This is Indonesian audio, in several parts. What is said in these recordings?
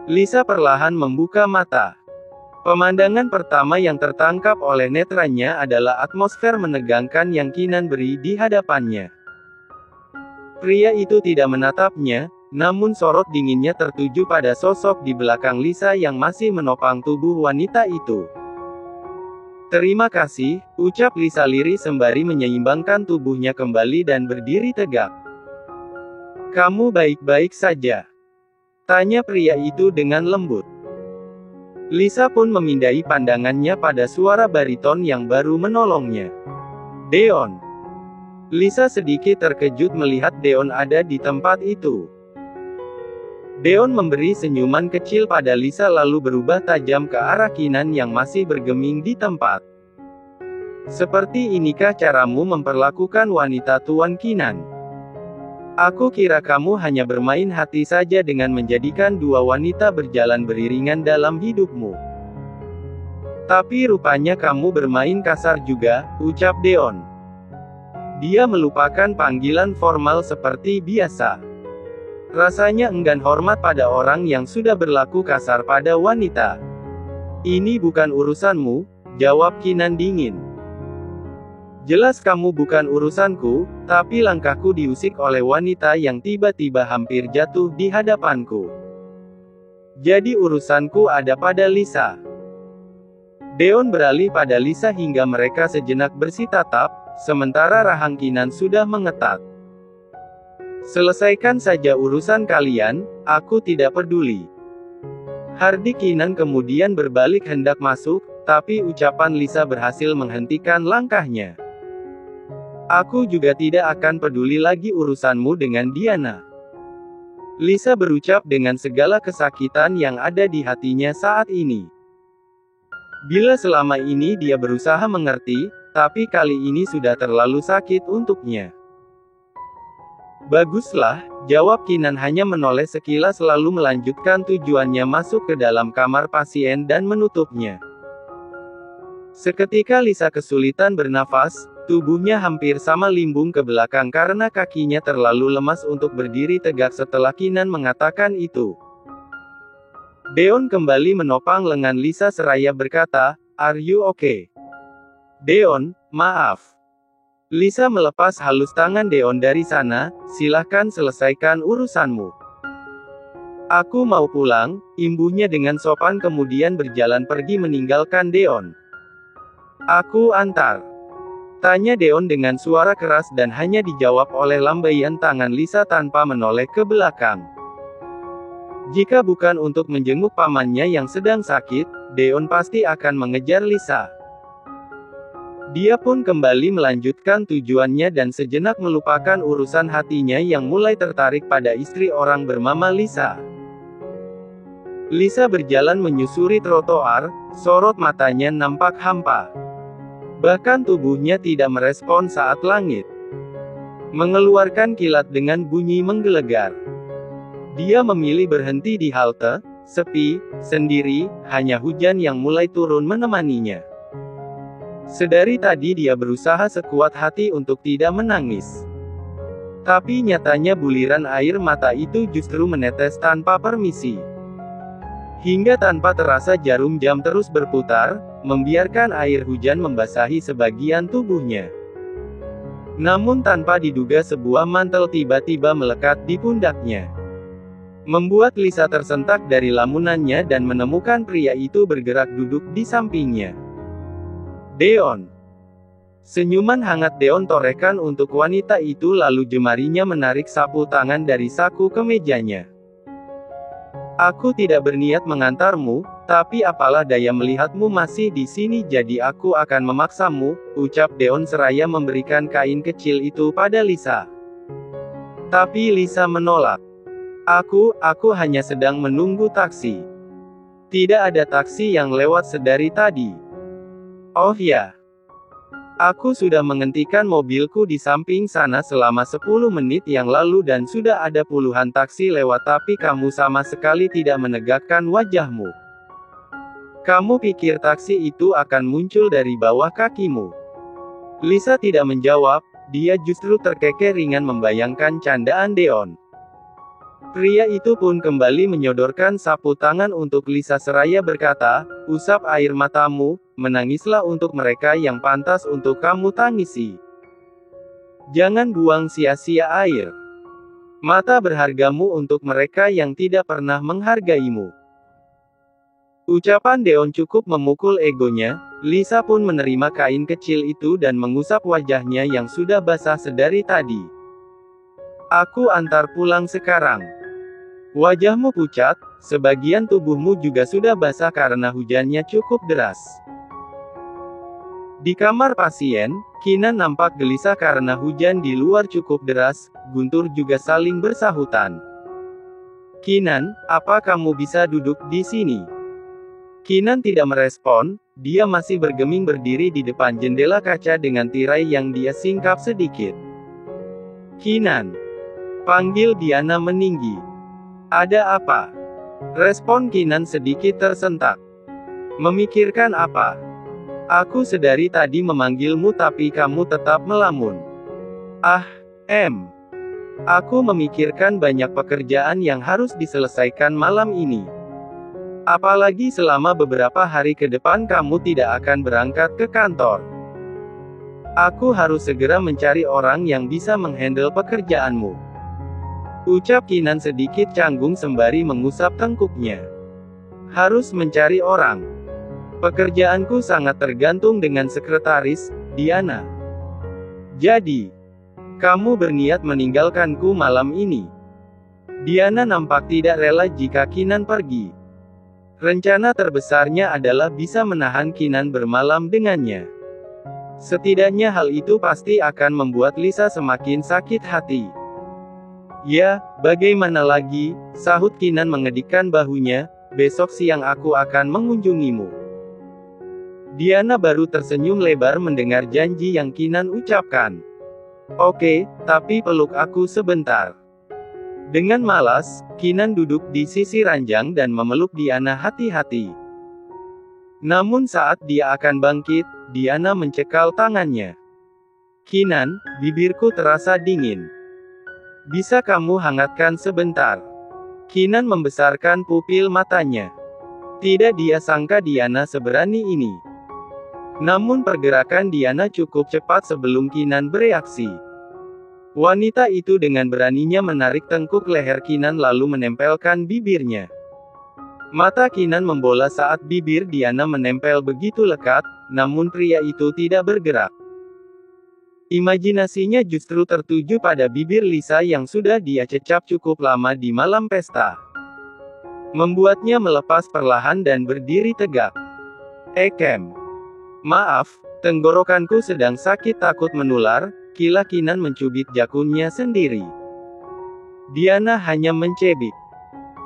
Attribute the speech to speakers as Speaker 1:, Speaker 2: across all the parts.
Speaker 1: Lisa perlahan membuka mata. Pemandangan pertama yang tertangkap oleh netranya adalah atmosfer menegangkan yang Kinan beri di hadapannya. Pria itu tidak menatapnya, namun sorot dinginnya tertuju pada sosok di belakang Lisa yang masih menopang tubuh wanita itu. "Terima kasih," ucap Lisa lirih sembari menyeimbangkan tubuhnya kembali dan berdiri tegak. "Kamu baik-baik saja?" tanya pria itu dengan lembut. Lisa pun memindai pandangannya pada suara bariton yang baru menolongnya. "Deon." Lisa sedikit terkejut melihat Deon ada di tempat itu. Deon memberi senyuman kecil pada Lisa lalu berubah tajam ke arah Kinan yang masih bergeming di tempat. "Seperti inikah caramu memperlakukan wanita Tuan Kinan? Aku kira kamu hanya bermain hati saja dengan menjadikan dua wanita berjalan beriringan dalam hidupmu. Tapi rupanya kamu bermain kasar juga," ucap Deon. Dia melupakan panggilan formal seperti biasa. Rasanya enggan hormat pada orang yang sudah berlaku kasar pada wanita. "Ini bukan urusanmu," jawab Kinan dingin. "Jelas kamu bukan urusanku," tapi langkahku diusik oleh wanita yang tiba-tiba hampir jatuh di hadapanku. "Jadi urusanku ada pada Lisa." Deon beralih pada Lisa hingga mereka sejenak bersitatap, sementara rahang Kinan sudah mengetat. "Selesaikan saja urusan kalian, aku tidak peduli." Hardik Kinan kemudian berbalik hendak masuk, tapi ucapan Lisa berhasil menghentikan langkahnya. "Aku juga tidak akan peduli lagi urusanmu dengan Diana." Lisa berucap dengan segala kesakitan yang ada di hatinya saat ini. Bila selama ini dia berusaha mengerti, tapi kali ini sudah terlalu sakit untuknya. "Baguslah," jawab Kinan hanya menoleh sekilas lalu melanjutkan tujuannya masuk ke dalam kamar pasien dan menutupnya. Seketika Lisa kesulitan bernafas, tubuhnya hampir sama limbung ke belakang karena kakinya terlalu lemas untuk berdiri tegak setelah Kinan mengatakan itu. Deon kembali menopang lengan Lisa seraya berkata, "Are you okay?" "Deon, maaf." Lisa melepas halus tangan Deon dari sana, "Silahkan selesaikan urusanmu. Aku mau pulang," imbuhnya dengan sopan kemudian berjalan pergi meninggalkan Deon. "Aku antar?" tanya Deon dengan suara keras dan hanya dijawab oleh lambaian tangan Lisa tanpa menoleh ke belakang. Jika bukan untuk menjenguk pamannya yang sedang sakit, Deon pasti akan mengejar Lisa. Dia pun kembali melanjutkan tujuannya dan sejenak melupakan urusan hatinya yang mulai tertarik pada istri orang bernama Lisa. Lisa berjalan menyusuri trotoar, sorot matanya nampak hampa. Bahkan tubuhnya tidak merespon saat langit mengeluarkan kilat dengan bunyi menggelegar. Dia memilih berhenti di halte, sepi, sendiri, hanya hujan yang mulai turun menemaninya. Sedari tadi dia berusaha sekuat hati untuk tidak menangis. Tapi nyatanya buliran air mata itu justru menetes tanpa permisi. Hingga tanpa terasa jarum jam terus berputar, membiarkan air hujan membasahi sebagian tubuhnya. Namun tanpa diduga sebuah mantel tiba-tiba melekat di pundaknya. Membuat Lisa tersentak dari lamunannya dan menemukan pria itu bergerak duduk di sampingnya. "Deon." Senyuman hangat Deon torehkan untuk wanita itu lalu jemarinya menarik sapu tangan dari saku kemejanya. "Aku tidak berniat mengantarmu, tapi apalah daya melihatmu masih di sini jadi aku akan memaksamu," ucap Deon seraya memberikan kain kecil itu pada Lisa. Tapi Lisa menolak. Aku hanya sedang menunggu taksi. Tidak ada taksi yang lewat sedari tadi." "Oh ya. Aku sudah menghentikan mobilku di samping sana selama 10 menit yang lalu dan sudah ada puluhan taksi lewat tapi kamu sama sekali tidak menegakkan wajahmu. Kamu pikir taksi itu akan muncul dari bawah kakimu?" Lisa tidak menjawab, dia justru terkekeh ringan membayangkan candaan Deon. Pria itu pun kembali menyodorkan sapu tangan untuk Lisa seraya berkata, "Usap air matamu, menangislah untuk mereka yang pantas untuk kamu tangisi. Jangan buang sia-sia air mata berhargamu untuk mereka yang tidak pernah menghargaimu." Ucapan Deon cukup memukul egonya. Lisa pun menerima kain kecil itu dan mengusap wajahnya yang sudah basah sedari tadi. "Aku antar pulang sekarang. Wajahmu pucat, sebagian tubuhmu juga sudah basah karena hujannya cukup deras." Di kamar pasien, Kinan nampak gelisah karena hujan di luar cukup deras. Guntur juga saling bersahutan. "Kinan, apa kamu bisa duduk di sini?" Kinan tidak merespon, dia masih bergeming berdiri di depan jendela kaca dengan tirai yang dia singkap sedikit. "Kinan," panggil Diana meninggi. "Ada apa?" Respon Kinan sedikit tersentak. "Memikirkan apa? Aku sedari tadi memanggilmu tapi kamu tetap melamun." "Ah, aku memikirkan banyak pekerjaan yang harus diselesaikan malam ini. Apalagi selama beberapa hari ke depan kamu tidak akan berangkat ke kantor. Aku harus segera mencari orang yang bisa menghandle pekerjaanmu." Ucap Kinan sedikit canggung sembari mengusap tengkuknya. "Harus mencari orang. Pekerjaanku sangat tergantung dengan sekretaris, Diana. Jadi, kamu berniat meninggalkanku malam ini?" Diana nampak tidak rela jika Kinan pergi. Rencana terbesarnya adalah bisa menahan Kinan bermalam dengannya. Setidaknya hal itu pasti akan membuat Lisa semakin sakit hati. "Ya, bagaimana lagi?" sahut Kinan mengedikkan bahunya, "besok siang aku akan mengunjungimu." Diana baru tersenyum lebar mendengar janji yang Kinan ucapkan. "Oke, tapi peluk aku sebentar." Dengan malas, Kinan duduk di sisi ranjang dan memeluk Diana hati-hati. Namun saat dia akan bangkit, Diana mencekal tangannya. "Kinan, bibirku terasa dingin. Bisa kamu hangatkan sebentar?" Kinan membesarkan pupil matanya. Tidak dia sangka Diana seberani ini. Namun pergerakan Diana cukup cepat sebelum Kinan bereaksi. Wanita itu dengan beraninya menarik tengkuk leher Kinan lalu menempelkan bibirnya. Mata Kinan membola saat bibir Diana menempel begitu lekat, namun pria itu tidak bergerak. Imajinasinya justru tertuju pada bibir Lisa yang sudah dia cecap cukup lama di malam pesta. Membuatnya melepas perlahan dan berdiri tegak. Maaf, tenggorokanku sedang sakit takut menular." Kila Kinan mencubit jakunnya sendiri. Diana hanya mencebik.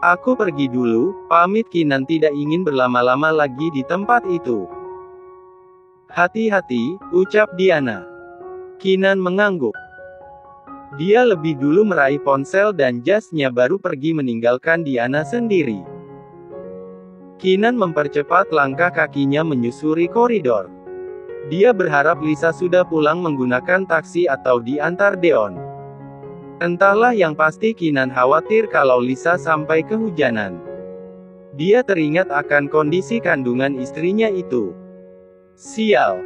Speaker 1: "Aku pergi dulu, pamit." Kinan tidak ingin berlama-lama lagi di tempat itu. "Hati-hati," ucap Diana. Kinan mengangguk. Dia lebih dulu meraih ponsel dan jasnya baru pergi meninggalkan Diana sendiri. Kinan mempercepat langkah kakinya menyusuri koridor. Dia berharap Lisa sudah pulang menggunakan taksi atau diantar Deon. Entahlah, yang pasti Kinan khawatir kalau Lisa sampai kehujanan. Dia teringat akan kondisi kandungan istrinya itu. "Sial.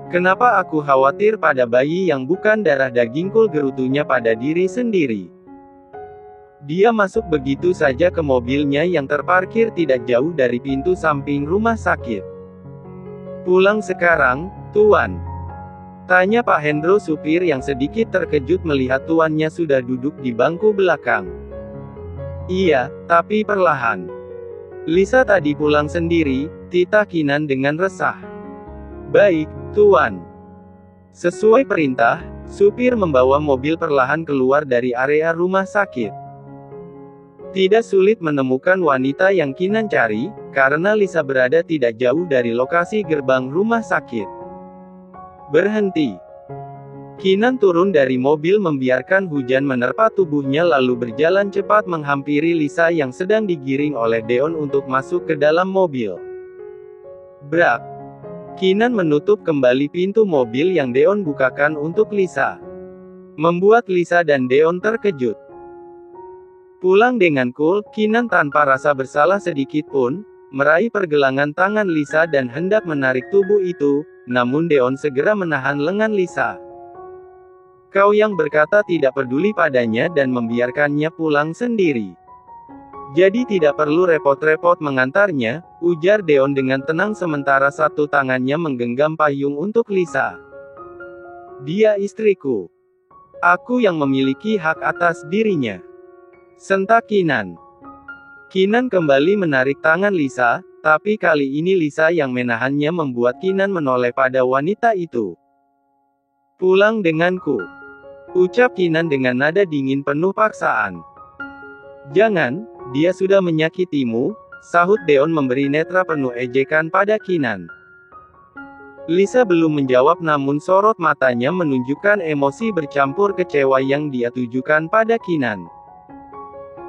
Speaker 1: Kenapa aku khawatir pada bayi yang bukan darah dagingku?" gerutunya pada diri sendiri. Dia masuk begitu saja ke mobilnya yang terparkir tidak jauh dari pintu samping rumah sakit. "Pulang sekarang, Tuan?" tanya Pak Hendro supir yang sedikit terkejut melihat tuannya sudah duduk di bangku belakang. "Iya, tapi perlahan. Lisa tadi pulang sendiri," titah Kinan dengan resah. "Baik, Tuan." Sesuai perintah, supir membawa mobil perlahan keluar dari area rumah sakit. Tidak sulit menemukan wanita yang Kinan cari, karena Lisa berada tidak jauh dari lokasi gerbang rumah sakit. Berhenti. Kinan turun dari mobil membiarkan hujan menerpa tubuhnya lalu berjalan cepat menghampiri Lisa yang sedang digiring oleh Deon untuk masuk ke dalam mobil. Brak. Kinan menutup kembali pintu mobil yang Deon bukakan untuk Lisa. Membuat Lisa dan Deon terkejut. Pulang dengan cool, Kinan tanpa rasa bersalah sedikit pun, meraih pergelangan tangan Lisa dan hendak menarik tubuh itu, namun Deon segera menahan lengan Lisa. Kau yang berkata tidak peduli padanya dan membiarkannya pulang sendiri. Jadi tidak perlu repot-repot mengantarnya, ujar Deon dengan tenang sementara satu tangannya menggenggam payung untuk Lisa. Dia istriku. Aku yang memiliki hak atas dirinya. Sentak Kinan. Kinan kembali menarik tangan Lisa, tapi kali ini Lisa yang menahannya membuat Kinan menoleh pada wanita itu. Pulang denganku. Ucap Kinan dengan nada dingin penuh paksaan. Jangan, dia sudah menyakitimu, sahut Deon memberi netra penuh ejekan pada Kinan. Lisa belum menjawab namun sorot matanya menunjukkan emosi bercampur kecewa yang dia tujukan pada Kinan.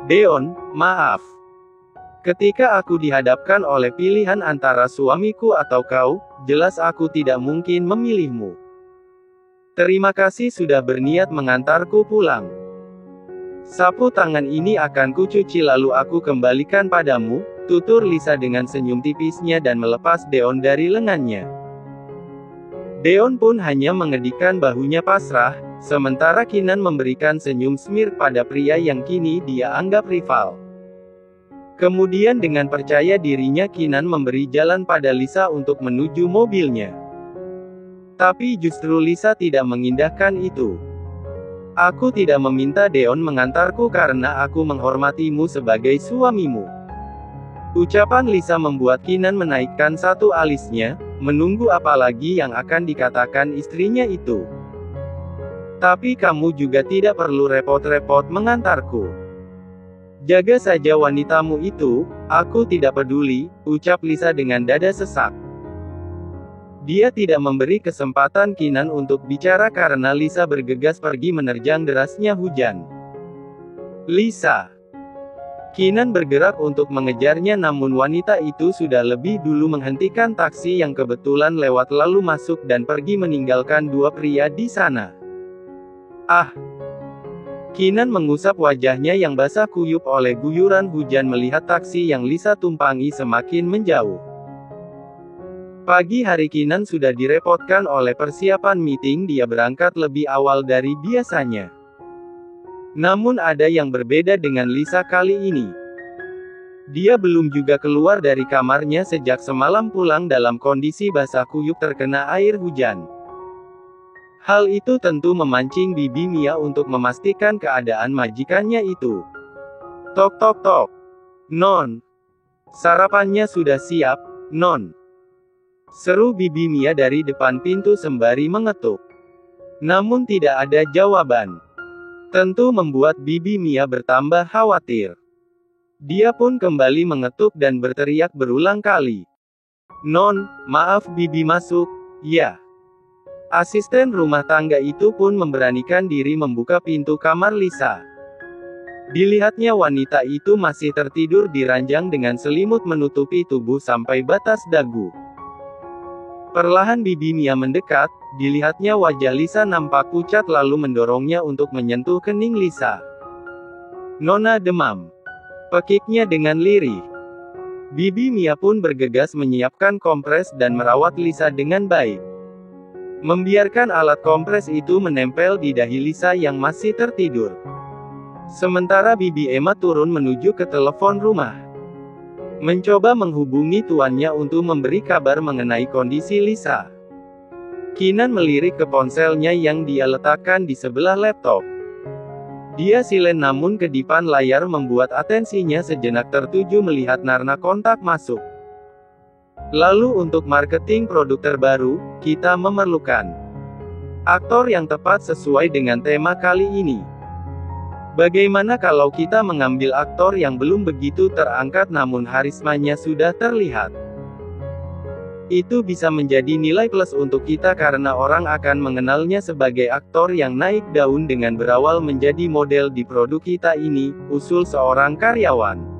Speaker 1: Deon, maaf. Ketika aku dihadapkan oleh pilihan antara suamiku atau kau, jelas aku tidak mungkin memilihmu. Terima kasih sudah berniat mengantarku pulang. Sapu tangan ini akan kucuci lalu aku kembalikan padamu, tutur Lisa dengan senyum tipisnya dan melepas Deon dari lengannya. Deon pun hanya mengedikkan bahunya pasrah, sementara Kinan memberikan senyum smirk pada pria yang kini dia anggap rival. Kemudian dengan percaya dirinya Kinan memberi jalan pada Lisa untuk menuju mobilnya. Tapi justru Lisa tidak mengindahkan itu. Aku tidak meminta Deon mengantarku karena aku menghormatimu sebagai suamimu. Ucapan Lisa membuat Kinan menaikkan satu alisnya, menunggu apa lagi yang akan dikatakan istrinya itu. Tapi kamu juga tidak perlu repot-repot mengantarku. Jaga saja wanitamu itu, aku tidak peduli, ucap Lisa dengan dada sesak. Dia tidak memberi kesempatan Kinan untuk bicara karena Lisa bergegas pergi menerjang derasnya hujan. Lisa. Kinan bergerak untuk mengejarnya namun wanita itu sudah lebih dulu menghentikan taksi yang kebetulan lewat lalu masuk dan pergi meninggalkan dua pria di sana. Ah! Kinan mengusap wajahnya yang basah kuyup oleh guyuran hujan melihat taksi yang Lisa tumpangi semakin menjauh. Pagi hari Kinan sudah direpotkan oleh persiapan meeting, dia berangkat lebih awal dari biasanya. Namun ada yang berbeda dengan Lisa kali ini. Dia belum juga keluar dari kamarnya sejak semalam pulang dalam kondisi basah kuyup terkena air hujan. Hal itu tentu memancing Bibi Mia untuk memastikan keadaan majikannya itu. Tok tok tok. Non. Sarapannya sudah siap, Non. Seru Bibi Mia dari depan pintu sembari mengetuk. Namun tidak ada jawaban. Tentu membuat Bibi Mia bertambah khawatir. Dia pun kembali mengetuk dan berteriak berulang kali. Non, maaf Bibi masuk, ya. Asisten rumah tangga itu pun memberanikan diri membuka pintu kamar Lisa. Dilihatnya wanita itu masih tertidur di ranjang dengan selimut menutupi tubuh sampai batas dagu. Perlahan Bibi Mia mendekat, dilihatnya wajah Lisa nampak pucat lalu mendorongnya untuk menyentuh kening Lisa. Nona demam. Pekiknya dengan lirih. Bibi Mia pun bergegas menyiapkan kompres dan merawat Lisa dengan baik. Membiarkan alat kompres itu menempel di dahi Lisa yang masih tertidur. Sementara Bibi Emma turun menuju ke telepon rumah. Mencoba menghubungi tuannya untuk memberi kabar mengenai kondisi Lisa. Kinan melirik ke ponselnya yang dia letakkan di sebelah laptop. Dia silen namun kedipan layar membuat atensinya sejenak tertuju melihat Narna kontak masuk. Lalu untuk marketing produk terbaru, kita memerlukan aktor yang tepat sesuai dengan tema kali ini. Bagaimana kalau kita mengambil aktor yang belum begitu terangkat namun harismanya sudah terlihat? Itu bisa menjadi nilai plus untuk kita karena orang akan mengenalnya sebagai aktor yang naik daun dengan berawal menjadi model di produk kita ini, usul seorang karyawan.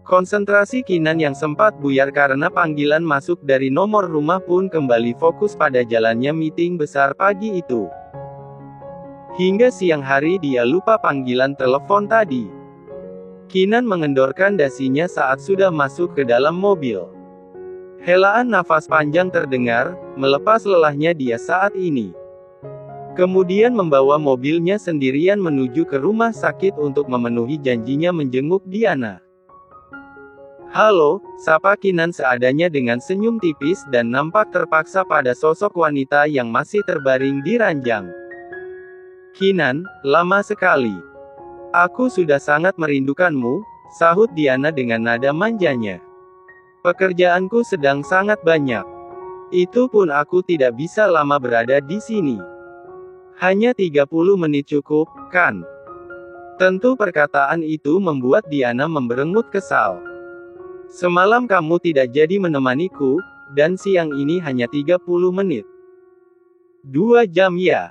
Speaker 1: Konsentrasi Kinan yang sempat buyar karena panggilan masuk dari nomor rumah pun kembali fokus pada jalannya meeting besar pagi itu. Hingga siang hari dia lupa panggilan telepon tadi. Kinan mengendorkan dasinya saat sudah masuk ke dalam mobil. Helaan nafas panjang terdengar, melepas lelahnya dia saat ini. Kemudian membawa mobilnya sendirian menuju ke rumah sakit untuk memenuhi janjinya menjenguk Diana. "Halo," sapa Kinan seadanya dengan senyum tipis dan nampak terpaksa pada sosok wanita yang masih terbaring di ranjang. "Kinan, lama sekali. Aku sudah sangat merindukanmu," sahut Diana dengan nada manjanya. "Pekerjaanku sedang sangat banyak. Itu pun aku tidak bisa lama berada di sini. Hanya 30 menit cukup, kan?" Tentu perkataan itu membuat Diana memberengut kesal. "Semalam kamu tidak jadi menemaniku, dan siang ini hanya 30 menit. 2 jam ya?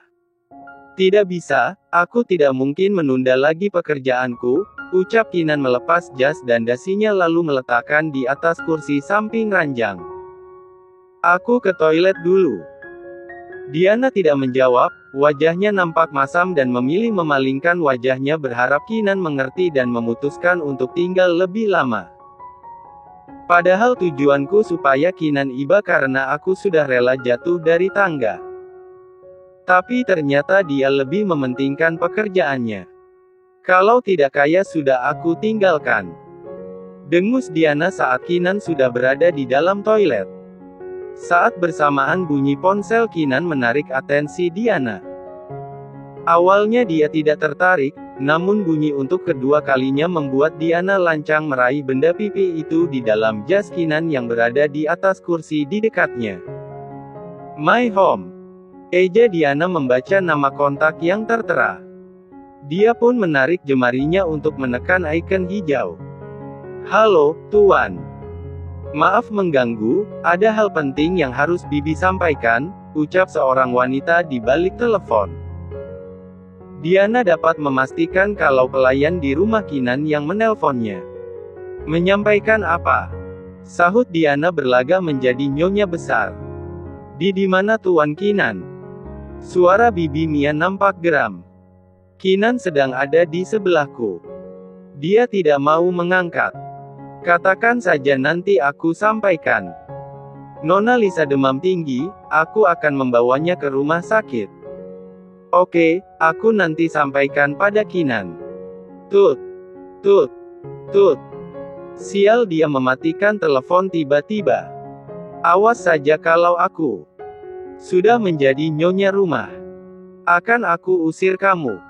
Speaker 1: Tidak bisa, aku tidak mungkin menunda lagi pekerjaanku," ucap Kinan melepas jas dan dasinya lalu meletakkan di atas kursi samping ranjang. "Aku ke toilet dulu." Diana tidak menjawab, wajahnya nampak masam dan memilih memalingkan wajahnya berharap Kinan mengerti dan memutuskan untuk tinggal lebih lama. "Padahal tujuanku supaya Kinan iba karena aku sudah rela jatuh dari tangga. Tapi ternyata dia lebih mementingkan pekerjaannya. Kalau tidak kaya sudah aku tinggalkan," dengus Diana saat Kinan sudah berada di dalam toilet. Saat bersamaan bunyi ponsel Kinan menarik atensi Diana. Awalnya dia tidak tertarik, namun bunyi untuk kedua kalinya membuat Diana lancang meraih benda pipi itu di dalam jas Kinan yang berada di atas kursi di dekatnya. "My home." Eja Diana membaca nama kontak yang tertera. Dia pun menarik jemarinya untuk menekan ikon hijau. "Halo, Tuan. Maaf mengganggu, ada hal penting yang harus Bibi sampaikan," ucap seorang wanita di balik telepon. Diana dapat memastikan kalau pelayan di rumah Kinan yang menelponnya. "Menyampaikan apa?" sahut Diana berlagak menjadi nyonya besar. Di mana Tuan Kinan?" Suara Bibi Mia nampak geram. "Kinan sedang ada di sebelahku. Dia tidak mau mengangkat. Katakan saja nanti aku sampaikan. Nona Lisa demam tinggi, aku akan membawanya ke rumah sakit." "Oke, aku nanti sampaikan pada Kinan." Tut, tut, tut. Sial, dia mematikan telepon tiba-tiba. "Awas saja kalau aku sudah menjadi nyonya rumah. Akan aku usir kamu,"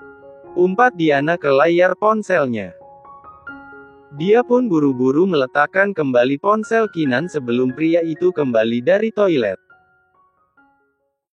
Speaker 1: umpat Diana ke layar ponselnya. Dia pun buru-buru meletakkan kembali ponsel Kinan sebelum pria itu kembali dari toilet.